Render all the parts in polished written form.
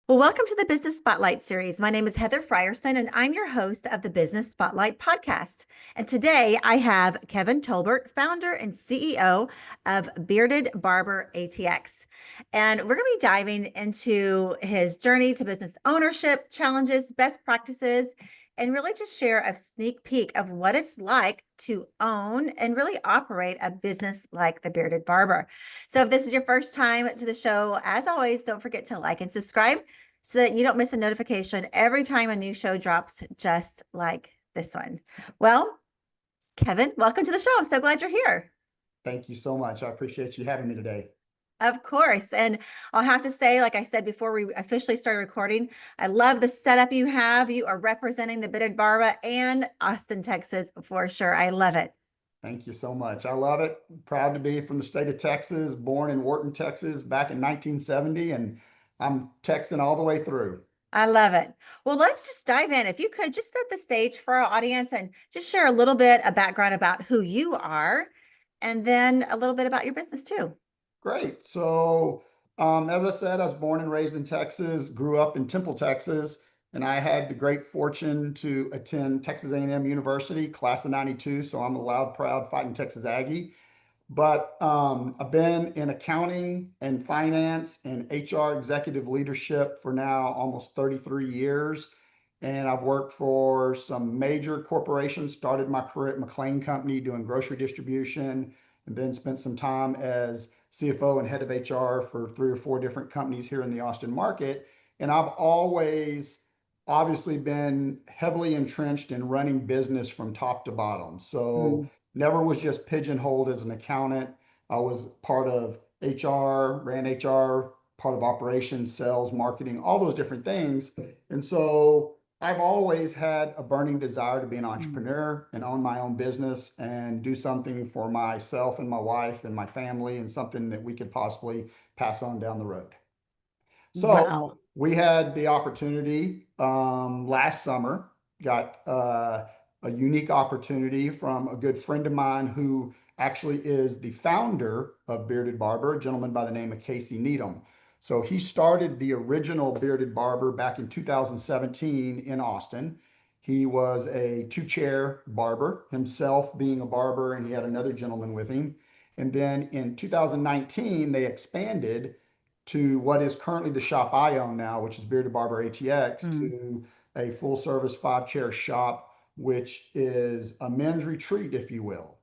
Well, welcome to the Business Spotlight series. My name is Heather Frierson, and I'm your host of the Business Spotlight podcast. And today I have Kevin Tolbert, founder and CEO of Bearded Barber ATX. And we're going to be diving into his journey to business ownership, challenges, best practices, and really just share a sneak peek of what it's like to own and really operate a business like the Bearded Barber. So if this is your first time to the show, as always, don't forget to like and subscribe so that you don't miss a notification every time a new show drops, just like this one. Well, Kevin, welcome to the show. I'm so glad you're here. Thank you so much. I appreciate you having me today. Of course. And I'll have to say, like I said before we officially started recording, I love the setup you have. You are representing the Bearded Barber and Austin, Texas for sure. I love it. Thank you so much. I love it. Proud to be from the state of Texas, born in Wharton, Texas, back in 1970, and I'm Texan all the way through. I love it. Well, let's just dive in. If you could just set the stage for our audience and just share a little bit of background about who you are, and then a little bit about your business too. Great. As I said, I was born and raised in Texas, grew up in Temple, Texas, and I had the great fortune to attend Texas A&M University, class of 92. So I'm a loud, proud, fighting Texas Aggie. But I've been in accounting and finance and HR executive leadership for now almost 33 years. And I've worked for some major corporations, started my career at McLean Company doing grocery distribution, and then spent some time as CFO and head of HR for three or four different companies here in the Austin market. And I've always obviously been heavily entrenched in running business from top to bottom. So Mm, never was just pigeonholed as an accountant. I was part of HR, ran HR, part of operations, sales, marketing, all those different things. And so I've always had a burning desire to be an mm. entrepreneur and own my own business and do something for myself and my wife and my family and something that we could possibly pass on down the road. So Wow. we had the opportunity last summer, got a unique opportunity from a good friend of mine who actually is the founder of Bearded Barber, a gentleman by the name of Casey Needham. So he started the original Bearded Barber back in 2017 in Austin. He was a two-chair barber, himself being a barber, and he had another gentleman with him. And then in 2019, they expanded to what is currently the shop I own now, which is Bearded Barber ATX, Mm, to a full service five-chair shop, which is a men's retreat, if you will.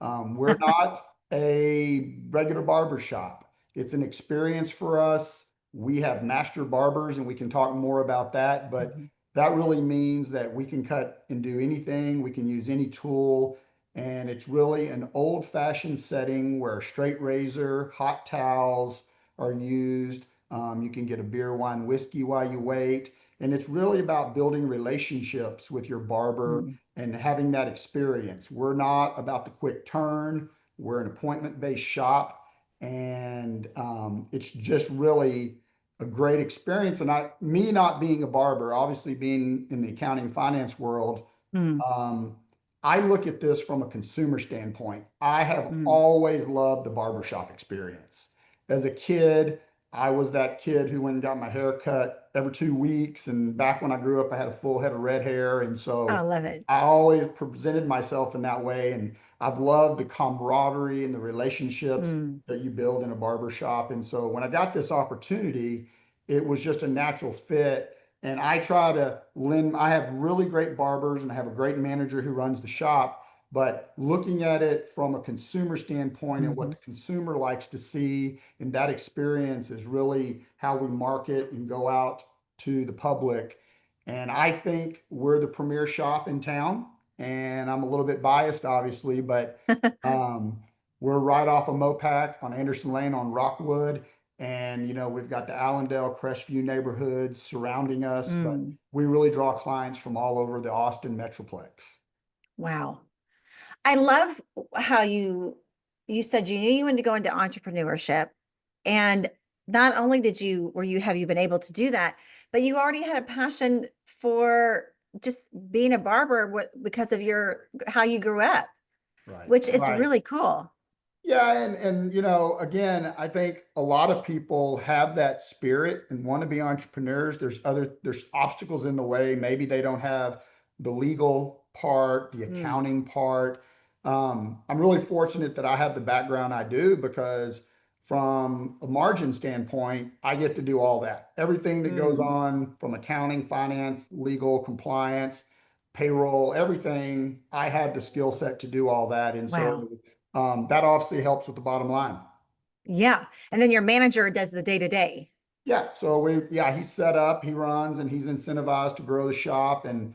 We're not a regular barber shop. It's an experience for us. We have master barbers, and we can talk more about that, but mhm, that really means that we can cut and do anything. We can use any tool. And it's really an old fashioned setting where a straight razor, hot towels, are used. You can get a beer, wine, whiskey while you wait. And it's really about building relationships with your barber mm, and having that experience. We're not about the quick turn, we're an appointment based shop. And it's just really a great experience. And me not being a barber, obviously being in the accounting finance world, mm, um, I look at this from a consumer standpoint. I have mm. always loved the barbershop experience. As a kid, I was that kid who went and got my hair cut every 2 weeks. And back when I grew up, I had a full head of red hair. And I so love it. I always presented myself in that way. And I've loved the camaraderie and the relationships Mm, that you build in a barbershop. And so when I got this opportunity, it was just a natural fit. And I try to lend, I have really great barbers and I have a great manager who runs the shop. But looking at it from a consumer standpoint and what mhm. the consumer likes to see, and that experience is really how we market and go out to the public. And I think we're the premier shop in town. And I'm a little bit biased, obviously, but um, we're right off of Mopac on Anderson Lane on Rockwood. And, we've got the Allendale, Crestview neighborhoods surrounding us, but Mm, we really draw clients from all over the Austin Metroplex. wow. I love how you said you knew you wanted to go into entrepreneurship. And not only did you were you have you been able to do that, but you already had a passion for just being a barber because of your how you grew up, Right. which is Right. really cool. Yeah, and you know, again, I think a lot of people have that spirit and want to be entrepreneurs. There's obstacles in the way. Maybe they don't have the legal part, the Mm, accounting part. I'm really fortunate that I have the background I do because from a margin standpoint, I get to do all that. Everything that goes mm, on from accounting, finance, legal, compliance, payroll, everything, I have the skill set to do all that. And wow. so that obviously helps with the bottom line. Yeah. And then your manager does the day to day. Yeah, so he's set up, he runs, and he's incentivized to grow the shop, and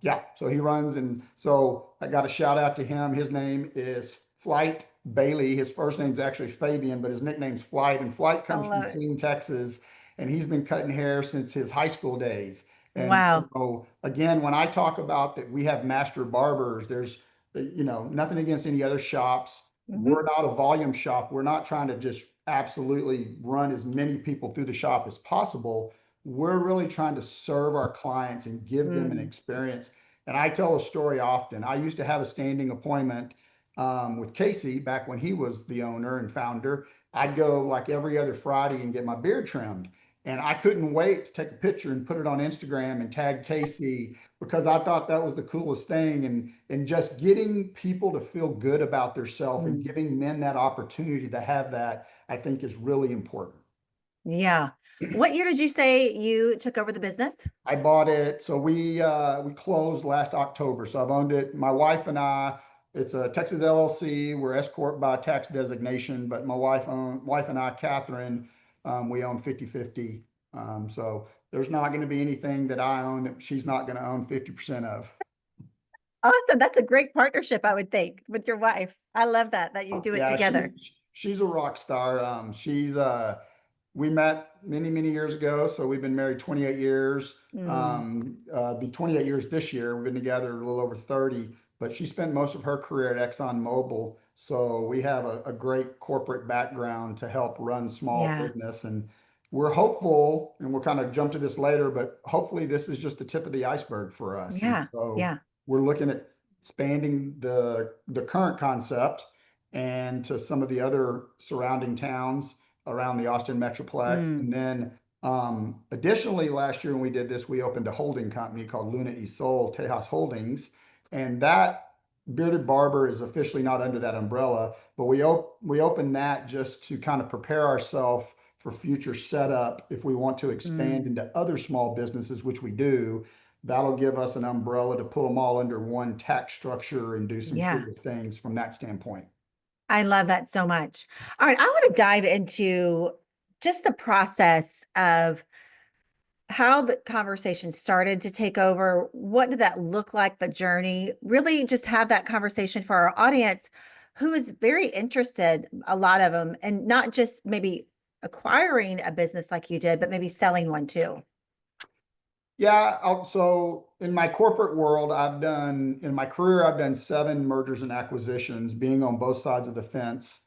yeah, so he runs, and so I got a shout out to him. His name is Flight Bailey. His first name's actually Fabian, but his nickname's Flight, and Flight I comes from love it. Keene, Texas, and he's been cutting hair since his high school days. And Wow. so again, when I talk about that, we have master barbers. There's nothing against any other shops. Hmm. We're not a volume shop. We're not trying to just absolutely run as many people through the shop as possible. We're really trying to serve our clients and give them an Mm, experience. And I tell a story often. I used to have a standing appointment with Casey back when he was the owner and founder. I'd go like every other Friday and get my beard trimmed. And I couldn't wait to take a picture and put it on Instagram and tag Casey because I thought that was the coolest thing. And just getting people to feel good about themselves and mm. giving men that opportunity to have that, I think is really important. Yeah. What year did you say you took over the business? I bought it, so we closed last October. So I've owned it. My wife and I, it's a Texas LLC. We're S corp by tax designation, but my wife and I, Catherine, we own 50/50. So there's not going to be anything that I own that she's not going to own 50% of. Awesome. That's a great partnership, I would think, with your wife. I love that you do it Yeah, together. she's a rock star. She's we met many, many years ago, so we've been married 28 years. Mm, Be 28 years this year. We've been together a little over 30, but she spent most of her career at ExxonMobil. So we have a great corporate background to help run small yeah. business. And we're hopeful, and we'll kind of jump to this later, but hopefully this is just the tip of the iceberg for us. And Yeah. so Yeah. we're looking at expanding the current concept and to some of the other surrounding towns around the Austin Metroplex. Mm, And then additionally, last year when we did this, we opened a holding company called Luna Isol Tejas Holdings. And that Bearded Barber is officially not under that umbrella, but we opened that just to kind of prepare ourselves for future setup if we want to expand mm, into other small businesses, which we do. That'll give us an umbrella to put them all under one tax structure and do some yeah. creative things from that standpoint. I love that so much. All right. I want to dive into just the process of how the conversation started to take over. What did that look like, the journey? Really just have that conversation for our audience who is very interested, a lot of them, and not just maybe acquiring a business like you did, but maybe selling one too. Yeah, so in my corporate world, in my career, I've done 7 mergers and acquisitions, being on both sides of the fence.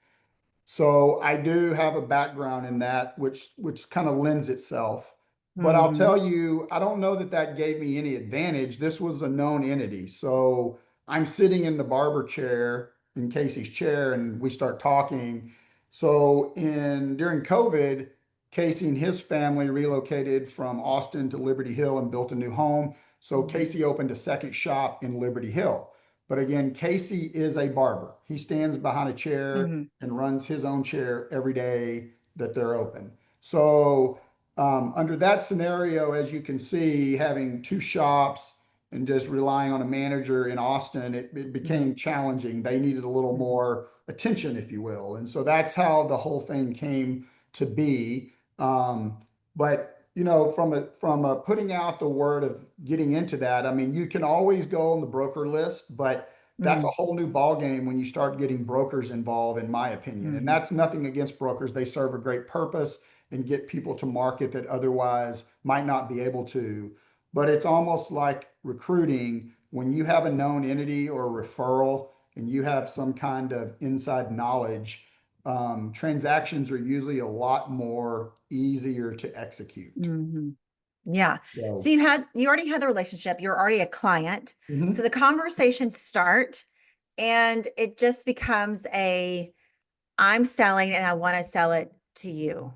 So I do have a background in that, which kind of lends itself. But I'll Hmm. tell you, I don't know that that gave me any advantage. This was a known entity. So I'm sitting in the barber chair, in Casey's chair, and we start talking. So in during COVID, Casey and his family relocated from Austin to Liberty Hill and built a new home. So Hmm. Casey opened a second shop in Liberty Hill. But again, Casey is a barber. He stands behind a chair Hmm. and runs his own chair every day that they're open. So, under that scenario, as you can see, having 2 shops and just relying on a manager in Austin, it became challenging. They needed a little Hmm. more attention, if you will. And so that's how the whole thing came to be. But from a putting out the word of getting into that, I mean, you can always go on the broker list, but that's a Hmm. whole new ball game when you start getting brokers involved, in my opinion. And Hmm. that's nothing against brokers. They serve a great purpose and get people to market that otherwise might not be able to. But it's almost like recruiting when you have a known entity or a referral and you have some kind of inside knowledge. Transactions are usually a lot more easier to execute. Hmm. Yeah. So So, you already had the relationship, you're already a client. So mhm. the conversations start and it just becomes I'm selling and I want to sell it to you.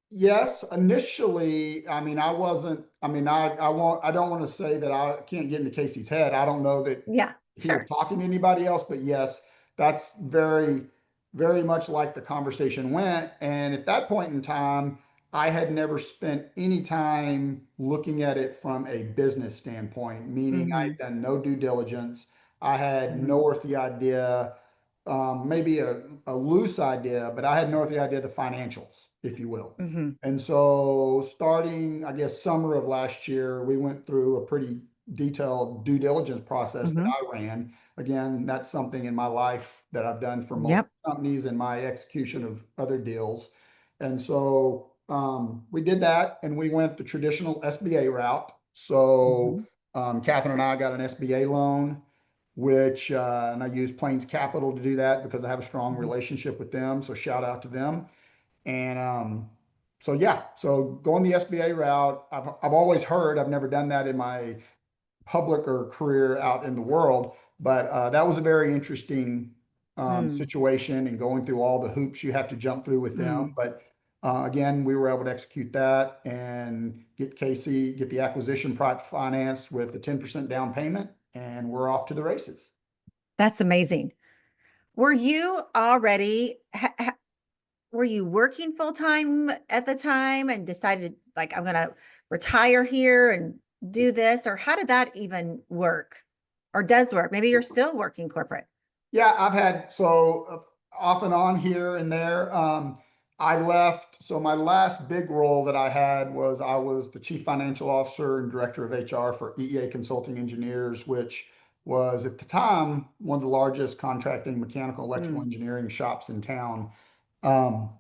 Yes, initially, I mean, I wasn't, I mean, I don't want to say that I can't get into Casey's head. I don't know that Yeah, he was sure. talking to anybody else, but yes, that's very much like the conversation went. And at that point in time, I had never spent any time looking at it from a business standpoint, meaning I Mm-hmm. had done no due diligence. I had Mm-hmm. no earthly idea, maybe a loose idea, but I had no earthly idea of the financials, if you will. Mm-hmm. And so starting, I guess, summer of last year, we went through a pretty detailed due diligence process that Mm-hmm. I ran. Again, that's something in my life that I've done for multiple Yep. companies and my execution of other deals. And so we did that and we went the traditional SBA route. So Mm-hmm. Catherine and I got an SBA loan, which, and I used Plains Capital to do that because I have a strong Mm-hmm. relationship with them. So shout out to them. And so yeah, so going the SBA route, I've always heard, I've never done that in my public or career out in the world, but that was a very interesting Mm. situation and going through all the hoops you have to jump through with them. Mm. But again, we were able to execute that and get Casey, get the acquisition price financed with a 10% down payment, and we're off to the races. That's amazing. Were you already, were you working full time at the time and decided like I'm gonna retire here and do this, or how did that even work, or does work? Maybe you're still working corporate. Yeah, I've had off and on here and there. I left. So my last big role that I had was I was the chief financial officer and director of HR for EEA Consulting Engineers, which was at the time one of the largest contracting mechanical electrical Mm. engineering shops in town. Um,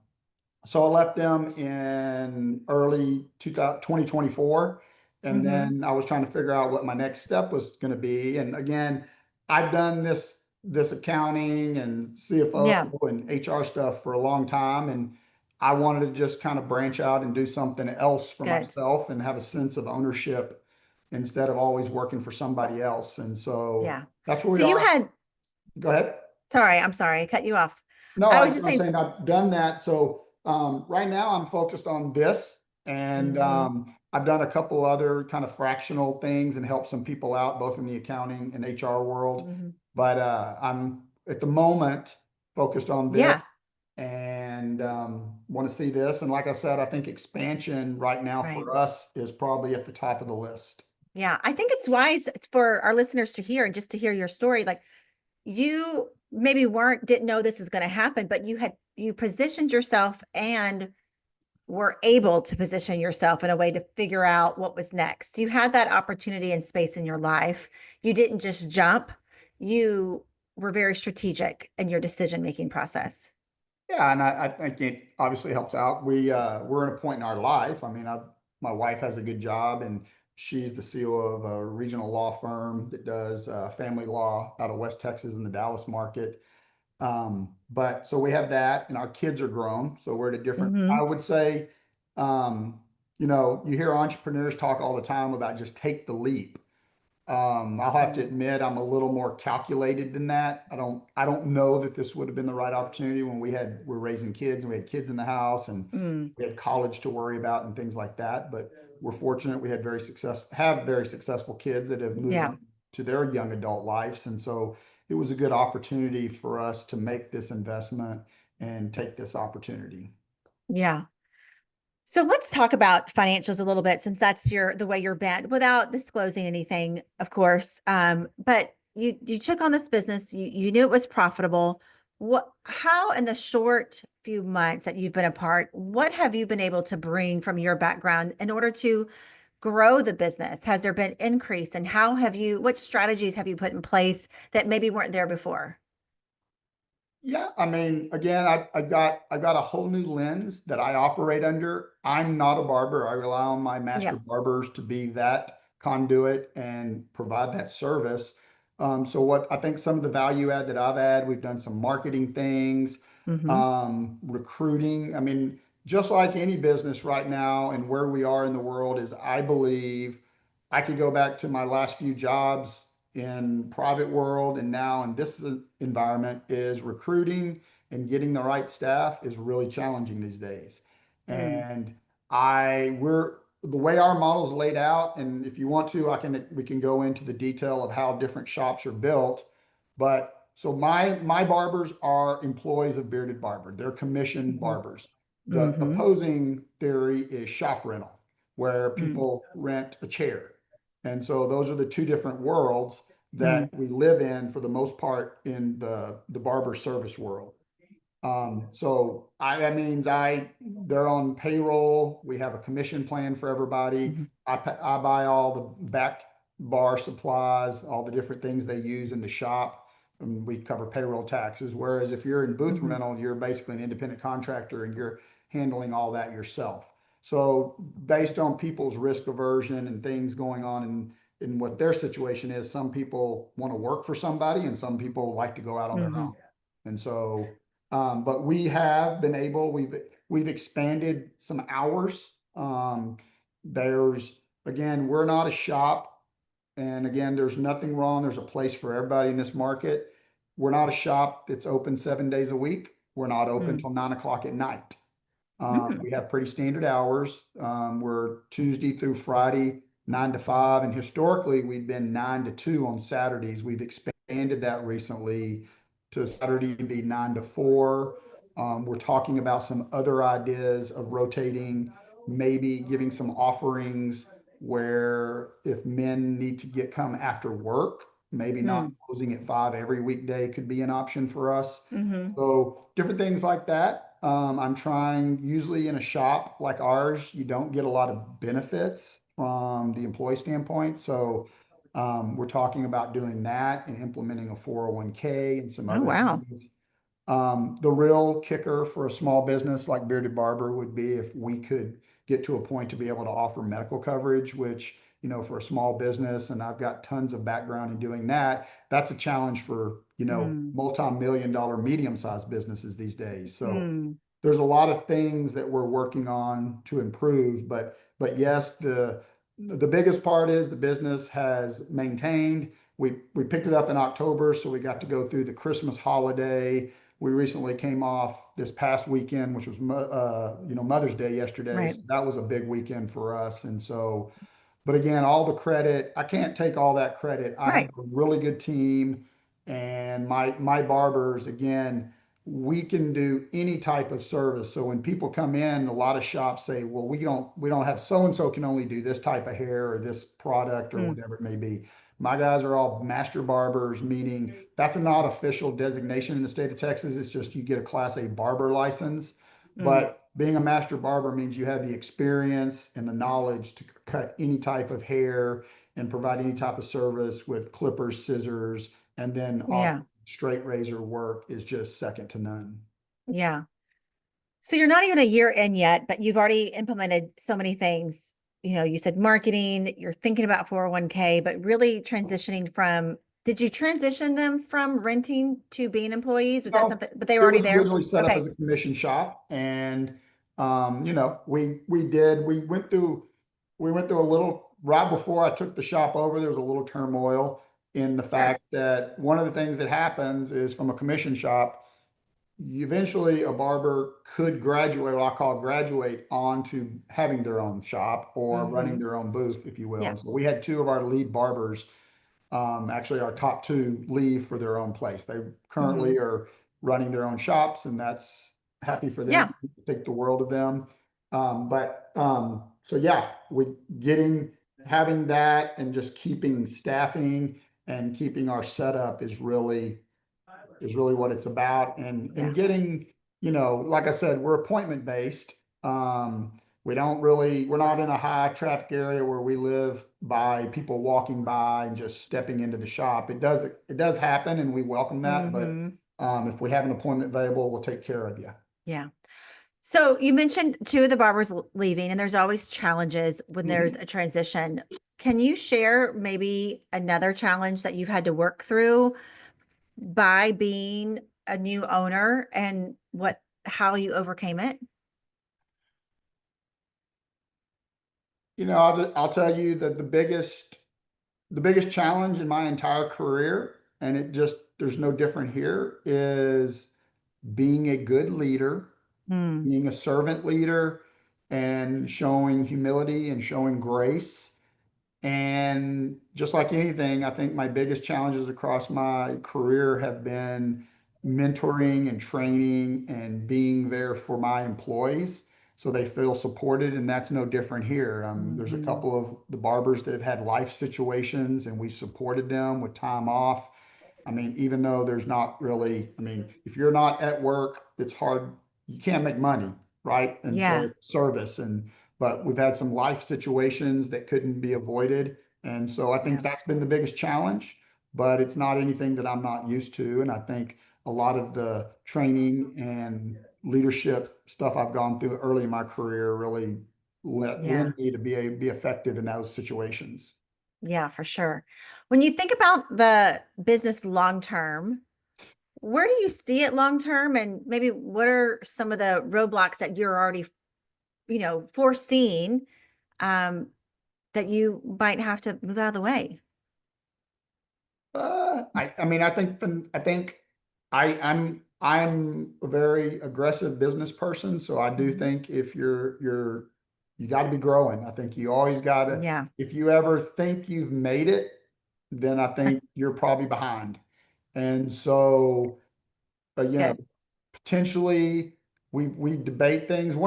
so I left them in early 2024. And Mm-hmm. then I was trying to figure out what my next step was going to be. And again, I've done this accounting and CFO Yeah, and HR stuff for a long time. And I wanted to just kind of branch out and do something else for good. myself and have a sense of ownership instead of always working for somebody else. And so Yeah. that's where we So you are. had, Go ahead. sorry, I'm sorry, I cut you off. No, I was just I'm saying, saying I've done that. So right now I'm focused on this, and mm-hmm. I've done a couple other kind of fractional things and helped some people out, both in the accounting and HR world. Mm-hmm. But I'm at the moment focused on this Yeah, and want to see this. And like I said, I think expansion right now right. for us is probably at the top of the list. Yeah, I think it's wise for our listeners to hear and just to hear your story. Like you maybe didn't know this is going to happen, but you positioned yourself and were able to position yourself in a way to figure out what was next. You had that opportunity and space in your life. You didn't just jump. You were very strategic in your decision making process. Yeah, and I think it obviously helps out. We're at a point in our life. I mean, my wife has a good job, and she's the CEO of a regional law firm that does family law out of West Texas in the Dallas market. But so we have that, and our kids are grown, so we're at a different. I Hmm. would say, um, you hear entrepreneurs talk all the time about just take the leap. I'll have to admit I'm a little more calculated than that. I don't know that this would have been the right opportunity when we're raising kids and we had kids in the house and Mm, we had college to worry about and things like that. But we're fortunate we had have very successful kids that have moved yeah, on to their young adult lives. And so it was a good opportunity for us to make this investment and take this opportunity. yeah. So let's talk about financials a little bit, since that's the way you're bent, without disclosing anything, of course. But you took on this business, you knew it was profitable. How in the short few months that you've been apart, what have you been able to bring from your background in order to grow the business? Has there been increase, and what strategies have you put in place that maybe weren't there before? Yeah, I mean, again, I've got a whole new lens that I operate under. I'm not a barber. I rely on my master Yeah. barbers to be that conduit and provide that service. So what I think some of the value add that I've had, we've done some marketing things, Hmm. recruiting. I mean, just like any business right now and where we are in the world is I believe I could go back to my last few jobs in private world and now in this environment is recruiting and getting the right staff is really challenging these days. Mm, And we're the way our model's laid out, and if you want to, we can go into the detail of how different shops are built. But so my barbers are employees of Bearded Barber. They're commissioned mhm, barbers. The mhm, opposing theory is shop rental, where mm, people rent a chair. And so those are the two different worlds mm, that we live in for the most part in the barber service world. That means they're on payroll. We have a commission plan for everybody. mhm, I buy all the back bar supplies, all the different things they use in the shop, and we cover payroll taxes. Whereas if you're in booth mhm, rental, you're basically an independent contractor and you're handling all that yourself. So based on people's risk aversion and things going on in what their situation is, some people want to work for somebody and some people like to go out on their mhm, own. And so but we have been able, we've expanded some hours. There's again, we're not a shop, and again, there's nothing wrong. There's a place for everybody in this market. We're not a shop that's open 7 days a week. We're not open mm, till 9 o'clock at night. mm, We have pretty standard hours. We're Tuesday through Friday, 9 to 5, and historically we've been 9 to 2 on Saturdays. We've expanded that recently to Saturday to be 9 to 4. We're talking about some other ideas of rotating, maybe giving some offerings where if men need to come after work, maybe not mm, closing at 5 every weekday could be an option for us. mhm, So different things like that. I'm trying, usually in a shop like ours, you don't get a lot of benefits from the employee standpoint. So we're talking about doing that and implementing a 401(k) and some oh, other wow. things. The real kicker for a small business like Bearded Barber would be if we could get to a point to be able to offer medical coverage, which, for a small business, and I've got tons of background in doing that, that's a challenge for, Mm, multi-million dollar medium-sized businesses these days. So mm, there's a lot of things that we're working on to improve, but yes, the biggest part is the business has maintained. We picked it up in October, so we got to go through the Christmas holiday. We recently came off this past weekend, which was Mother's Day yesterday. right, So that was a big weekend for us, and so but again, all the credit, I can't take all that credit. I have right. a really good team and my barbers, again, we can do any type of service. So when people come in, a lot of shops say, well, we don't have so and so can only do this type of hair or this product or Mm, whatever it may be. My guys are all master barbers, meaning that's not official designation in the state of Texas. It's just you get a class A barber license. mm, But being a master barber means you have the experience and the knowledge to cut any type of hair and provide any type of service with clippers, scissors, and then yeah, straight razor work is just second to none. yeah. So you're not even a year in yet, but you've already implemented so many things. You said marketing, you're thinking about 401(k), but really transitioning from, did you transition them from renting to being employees? Was that No, something, but they were it already was there? originally set up as Okay. a commission shop, and we went through a little right before I took the shop over. There was a little turmoil in the Sure. fact that one of the things that happens is from a commission shop, eventually a barber could graduate, what I call graduate, onto having their own shop or running Hmm. their own booth, if you will. Yeah. And so we had two of our lead barbers, actually our top two, leave for their own place. They Hmm. currently are running their own shops, and that's happy for them. Yeah. Think the world of them. So yeah, we getting having that and just keeping staffing and keeping our setup is really what it's about. And Yeah. getting, like I said, we're appointment based. We're not in a high traffic area where we live by people walking by and just stepping into the shop. It does happen and we welcome that, but Hmm. if we have an appointment available, we'll take care of you. Yeah. So you mentioned two of the barbers leaving, and there's always challenges when there's Mhm. a transition. Can you share maybe another challenge that you've had to work through by being a new owner and how you overcame it? I'll tell you that the biggest the biggest challenge in my entire career, and there's no different here, is being a good leader, Mm, being a servant leader, and showing humility and showing grace. And just like anything, I think my biggest challenges across my career have been mentoring and training and being there for my employees so they feel supported. And that's no different here. There's a mhm. couple of the barbers that have had life situations and we supported them with time off. I mean, even though there's not really, I mean, if you're not at work, it's hard. You can't make money, right? And so Yeah, it's service. But we've had some life situations that couldn't be avoided. And so I think yeah, that's been the biggest challenge, but it's not anything that I'm not used to. And I think a lot of the training and leadership stuff I've gone through early in my career really yeah, lend me to be effective in those situations. yeah, for sure. When you think about the business long term, where do you see it long term? And maybe what are some of the roadblocks that you're already, foreseeing, um, that you might have to move out of the way? I mean, I think I'm a very aggressive business person, so I do Mhm. think if you got to be growing. I think you always got to. Yeah, If you ever think you've made it, then I think you're probably behind. And so, good. potentially we debate things. The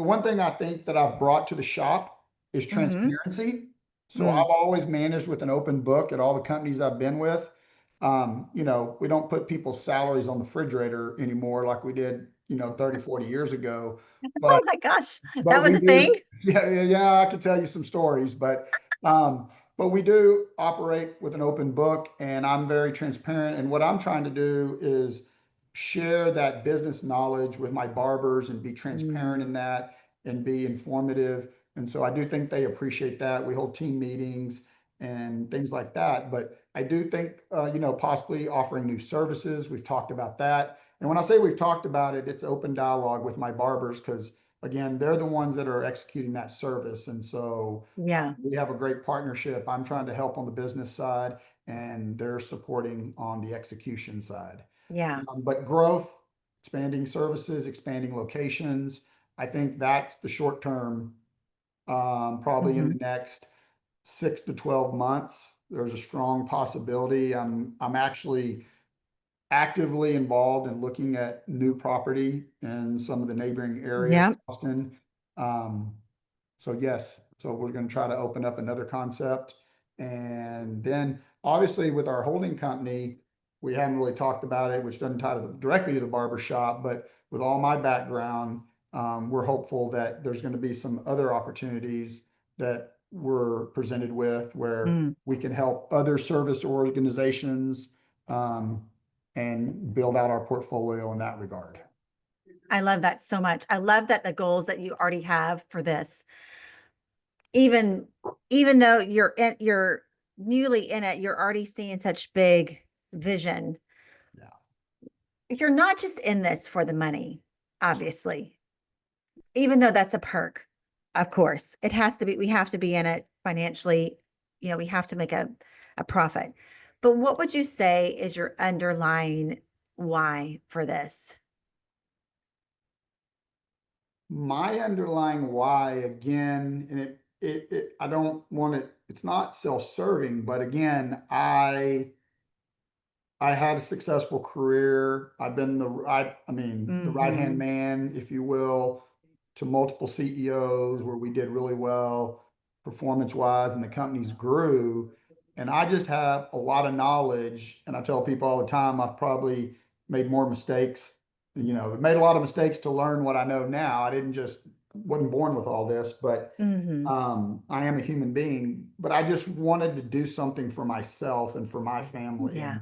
one thing I think that I've brought to the shop is Hmm. transparency. So Mm. I've always managed with an open book at all the companies I've been with. We don't put people's salaries on the refrigerator anymore like we did, 30, 40 years ago. Oh But my gosh, that but was we a thing. do, yeah, yeah, yeah, I could tell you some stories, um, but we do operate with an open book and I'm very transparent. And what I'm trying to do is share that business knowledge with my barbers and be Mm. transparent in that and be informative. And so I do think they appreciate that. We hold team meetings and things like that. But I do think, possibly offering new services. We've talked about that. And when I say we've talked about it, it's open dialogue with my barbers because again, they're the ones that are executing that service. And so Yeah, we have a great partnership. I'm trying to help on the business side and they're supporting on the execution side. yeah. But growth, expanding services, expanding locations, I think that's the short term, probably in the Hmm. next 6 to 12 months. There's a strong possibility. I'm actually actively involved in looking at new property in some of the neighboring areas, Yeah. Austin. Um, so yes, so we're going to try to open up another concept. And then obviously with our holding company, we haven't really talked about it, which doesn't tie directly to the barber shop, but with all my background, we're hopeful that there's going to be some other opportunities that we're presented with where Mm. we can help other service organizations, um, and build out our portfolio in that regard. I love that so much. I love that the goals that you already have for this, even even though you're newly in it, you're already seeing such big vision. Yeah. You're not just in this for the money, obviously, even though that's a perk. Of course, it has to be, we have to be in it financially, we have to make a profit. But what would you say is your underlying why for this? My underlying why again, and I don't want it, it's not self-serving, but again, I had a successful career. I've been I mean, the right-hand Hmm. man, if you will, to multiple CEOs where we did really well performance-wise and the companies grew. And I just have a lot of knowledge. And I tell people all the time, I've probably made more mistakes, made a lot of mistakes to learn what I know now. I didn't just wasn't born with all this, but Hmm. I am a human being, but I just wanted to do something for myself and for my family. Yeah.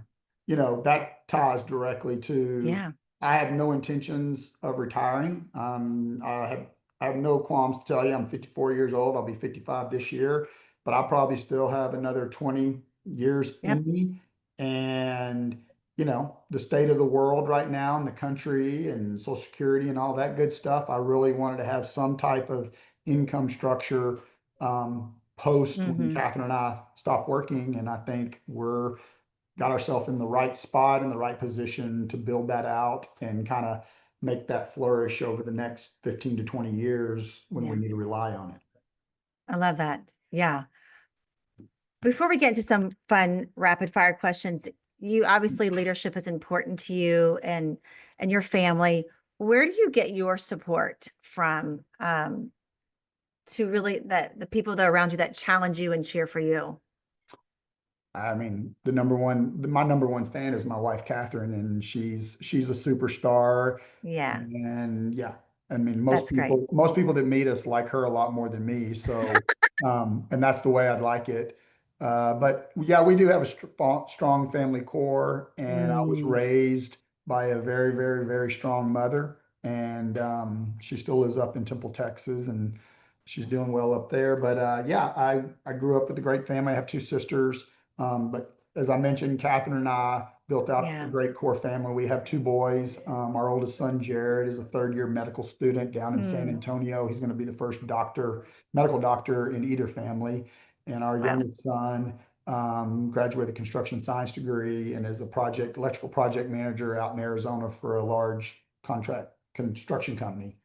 And, that ties directly to Yeah. I have no intentions of retiring. I have no qualms to tell you I'm 54 years old. I'll be 55 this year, but I'll probably still have another 20 years Yep. in me. And, the state of the world right now in the country and Social Security and all that good stuff, I really wanted to have some type of income structure, post when Hmm. Catherine and I stopped working. And I think we're got ourselves in the right spot, in the right position to build that out and kind of make that flourish over the next 15 to 20 years when we Yeah, need to rely on it. I love that. Yeah. Before we get into some fun rapid fire questions, you obviously leadership is important to you and your family. Where do you get your support from to really the people that are around you that challenge you and cheer for you? I mean, my number one fan is my wife, Catherine, and she's a superstar. Yeah, And yeah, I mean, that's great. most people that meet us like her a lot more than me. So, and that's the way I'd like it. But yeah, we do have a strong family core, and I was Mm, raised by a very, very, very strong mother, and she still lives up in Temple, Texas, and she's doing well up there. But yeah, I grew up with a great family. I have two sisters. But as I mentioned, Catherine and I built out a yeah. great core family. We have two boys. Our oldest son, Jared, is a third year medical student down in San Mm, Antonio. He's going to be the first medical doctor in either family. And our wow. youngest son graduated construction science degree and is a electrical project manager out in Arizona for a large contract construction company.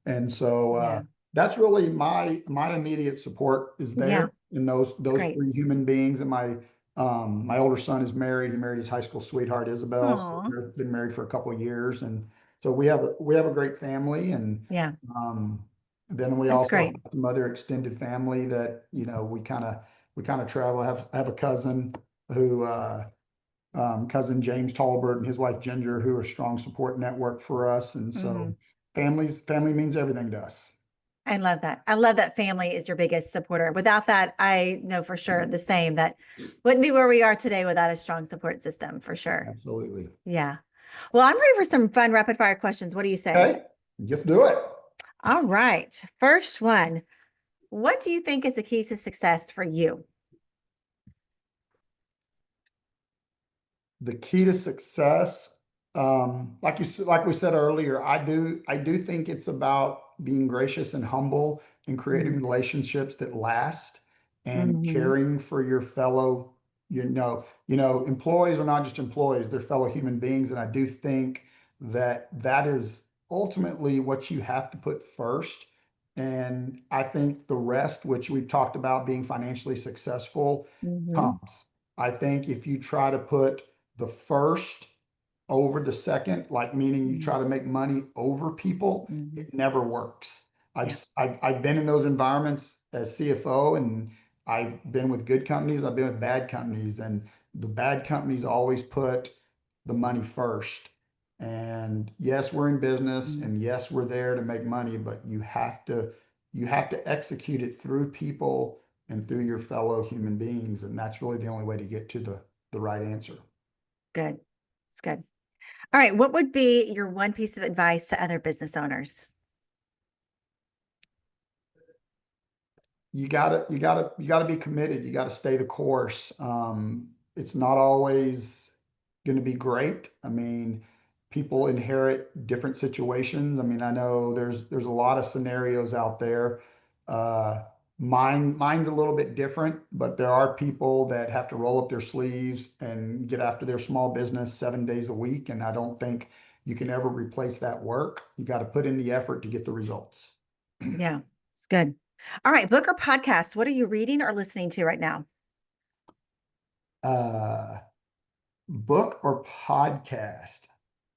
And so Yeah. that's really my immediate support is Yeah. there in It's those great. three human beings. And my older son is married. He married his high school sweetheart Isabel. So Oh, they've been married for a couple of years, and so we have a great family. And yeah. um, then we That's also great. have some other extended family that we kind of travel. I have a cousin who cousin James Tolbert and his wife Ginger, who are a strong support network for us. And so Hmm. family means everything to us. I love that. I love that family is your biggest supporter. Without that, I know for sure the same that wouldn't be where we are today without a strong support system for sure. Absolutely. Yeah. Well, I'm ready for some fun rapid fire questions. What do you say? Okay, just do it. All right. First one. What do you think is the key to success for you? The key to success, like we said earlier, I do think it's about being gracious and humble and creating relationships that last and Mm-hmm. caring for your fellow, employees are not just employees, they're fellow human beings. And I do think that that is ultimately what you have to put first. And I think the rest, which we've talked about being financially successful, Mm-hmm. comes. I think if you try to put the first over the second, like meaning you try to make money over people, Mm-hmm. it never works. Yeah. I've been in those environments as CFO, and I've been with good companies, I've been with bad companies, and the bad companies always put the money first. And yes, we're in business, Mm. and yes, we're there to make money, but you have to execute it through people and through your fellow human beings, and that's really the only way to get to the right answer. Good. It's good. All right. What would be your one piece of advice to other business owners? You gotta be committed. You gotta stay the course. It's not always going to be great. I mean, people inherit different situations. I mean, I know there's a lot of scenarios out there. Uh, mine's a little bit different, but there are people that have to roll up their sleeves and get after their small business 7 days a week, and I don't think you can ever replace that work. You got to put in the effort to get the results. Yeah, it's good. All right. Book or podcast. What are you reading or listening to right now? Uh, Book or podcast?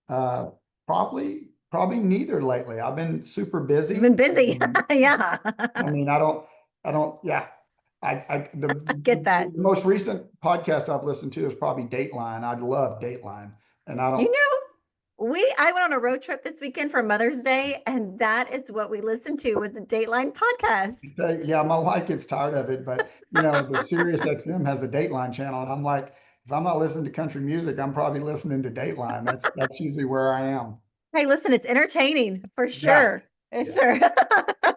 Uh, probably neither lately. I've been super You've busy. been busy. Yeah. I mean, I don't, yeah. Get The that. most recent podcast I've listened to is probably Dateline. I love Dateline, and I You don't. know, I went on a road trip this weekend for Mother's Day, and that is what we listened to was the Dateline podcast. Yeah, my wife gets tired of it, but the Sirius XM has a Dateline channel, and I'm like, if I'm not listening to country music, I'm probably listening to Dateline. That's usually where I am. Hey, listen, it's entertaining for Yeah, sure. It's yeah. sure.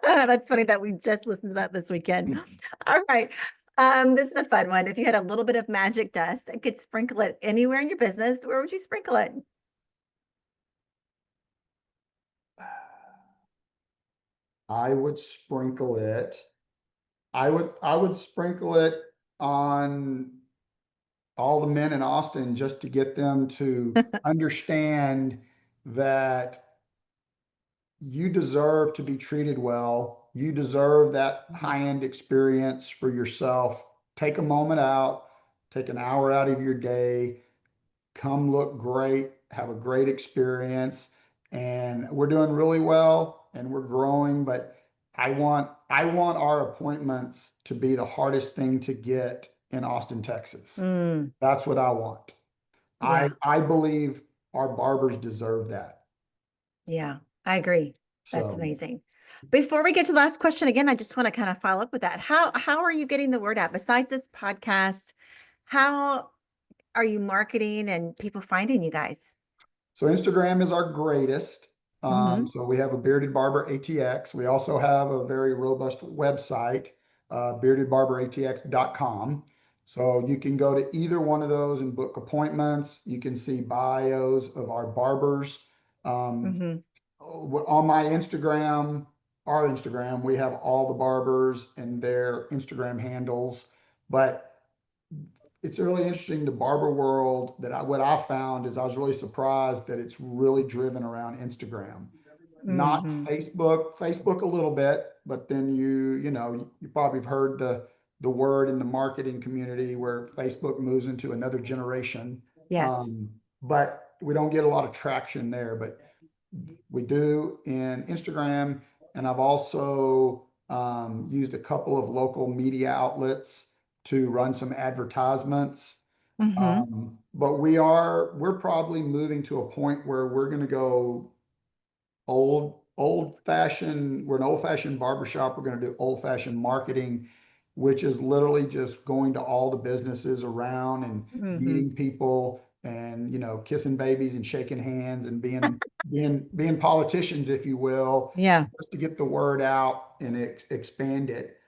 That's funny that we just listened to that this weekend. All right. This is a fun one. If you had a little bit of magic dust and could sprinkle it anywhere in your business, where would you sprinkle it? I would sprinkle it. I would sprinkle it on all the men in Austin just to get them to understand that you deserve to be treated well. You deserve that high-end experience for yourself. Take a moment out, take an hour out of your day, come look great, have a great experience. And we're doing really well and we're growing, but I want our appointments to be the hardest thing to get in Austin, Texas. Mm, That's what I want. I yeah. I believe our barbers deserve that. Yeah, I agree. That's So amazing. Before we get to the last question again, I just want to kind of follow up with that. How are you getting the word out besides this podcast? How are you marketing and people finding you guys? So Instagram is our greatest. Mm-hmm. So we have a Bearded Barber ATX. We also have a very robust website, beardedbarberatx.com. So you can go to either one of those and book appointments. You can see bios of our barbers. Um, Mm-hmm. on my Instagram, our Instagram, we have all the barbers and their Instagram handles. But it's really interesting, the barber world what I found is I was really surprised that it's really driven around Instagram, not Mm-hmm. Facebook a little bit, but then you probably have heard the word in the marketing community where Facebook moves into another generation. Yes. Um, but we don't get a lot of traction there, but we do in Instagram. And I've also used a couple of local media outlets to run some advertisements. Mm-hmm. But we're probably moving to a point where we're going to go old fashioned. We're an old fashioned barbershop. We're going to do old fashioned marketing, which is literally just going to all the businesses around and Mm-hmm. meeting people and kissing babies and shaking hands and being politicians, if you will, Yeah. just to get the word out and expand it.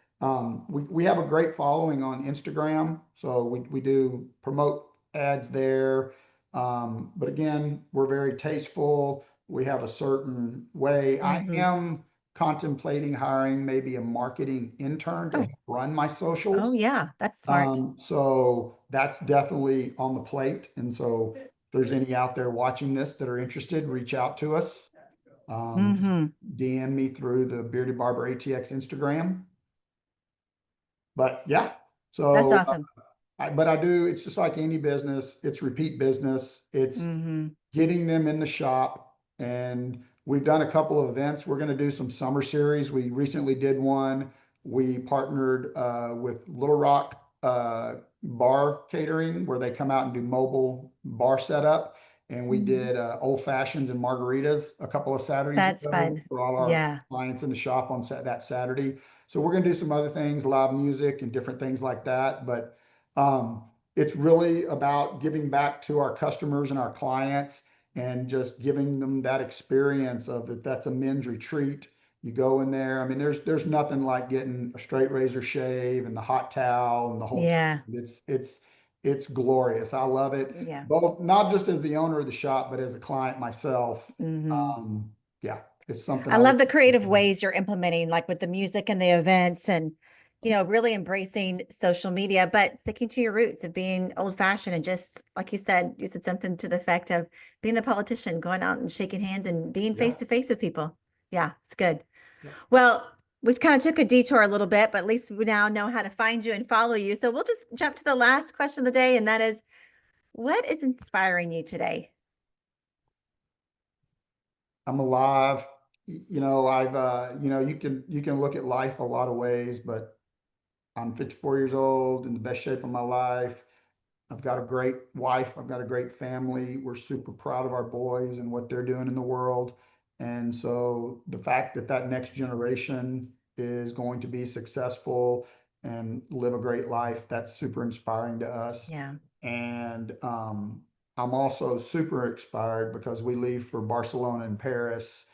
We have a great following on Instagram, so we do promote ads there. But again, we're very tasteful. We have a certain way. I Mm-hmm. am contemplating hiring maybe a marketing intern to Oh, help run my oh socials. yeah, that's smart. So that's definitely on the plate. And so if there's any out there watching this that are interested, reach out to us. Um, Mm-hmm. DM me through the Bearded Barber ATX Instagram. But yeah, That's so awesome. but I do, it's just like any business, it's repeat business. It's Mm-hmm. getting them in the shop. And we've done a couple of events. We're going to do some summer series. We recently did one. We partnered with Little Rock Bar Catering, where they come out and do mobile bar setup. And we did old fashions and margaritas a couple of Saturdays That's ago fun. for all our Yeah. clients in the shop on that Saturday. So we're going to do some other things, live music and different things like that. But um, it's really about giving back to our customers and our clients and just giving them that experience of that that's a men's retreat. You go in there. I mean, there's nothing like getting a straight razor shave and the hot towel and the whole. Yeah. It's glorious. I love it. Yeah. Both not just as the owner of the shop, but as a client myself. Mm-hmm. Um, yeah, it's something I I look love the forward creative to. ways you're implementing, like with the music and the events and, really embracing social media, but sticking to your roots of being old fashioned and just, like you said something to the effect of being the politician, going out and shaking hands and being Yeah. face to face with people. Yeah, it's good. Yeah. Well, we kind of took a detour a little bit, but at least we now know how to find you and follow you. So we'll just jump to the last question of the day, and that is, what is inspiring you today? I'm alive. I've you can look at life a lot of ways, but I'm 54 years old in the best shape of my life. I've got a great wife. I've got a great family. We're super proud of our boys and what they're doing in the world. And so the fact that that next generation is going to be successful and live a great life, that's super inspiring to us. Yeah. And I'm also super inspired because we leave for Barcelona and Paris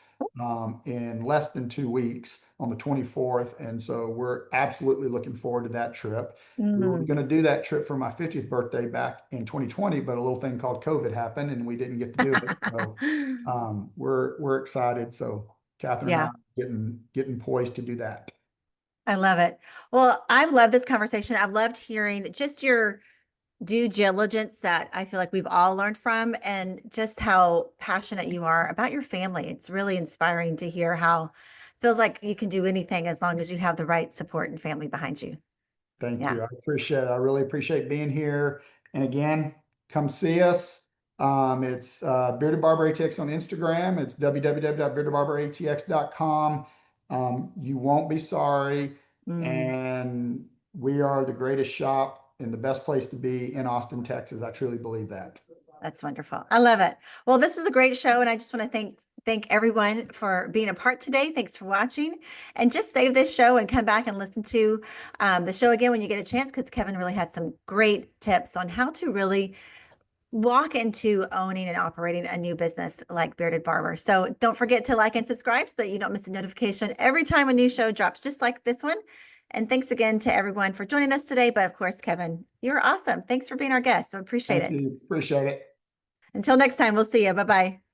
in less than 2 weeks on the 24th. And so we're absolutely looking forward to that trip. We were Mm. going to do that trip for my 50th birthday back in 2020, but a little thing called COVID happened and we didn't get to do it. So we're excited. So Catherine and I Yeah. are getting poised to do that. I love it. Well, I've loved this conversation. I've loved hearing just your due diligence that I feel like we've all learned from, and just how passionate you are about your family. It's really inspiring to hear how it feels like you can do anything as long as you have the right support and family behind you. Thank Yeah. you. I appreciate it. I really appreciate being here. And again, come see us. It's Bearded Barber ATX on Instagram. It's www.beardedbarberatx.com. You won't be sorry. Mm. And we are the greatest shop and the best place to be in Austin, Texas. I truly believe that. That's wonderful. I love it. Well, this was a great show, and I just want to thank everyone for being a part today. Thanks for watching, and just save this show and come back and listen to the show again when you get a chance, because Kevin really had some great tips on how to really walk into owning and operating a new business like Bearded Barber. So don't forget to like and subscribe so that you don't miss a notification every time a new show drops, just like this one. And thanks again to everyone for joining us today. But of course, Kevin, you're awesome. Thanks for being our guest. I appreciate Thank it. you. Appreciate it. Until next time, we'll see you. Bye bye.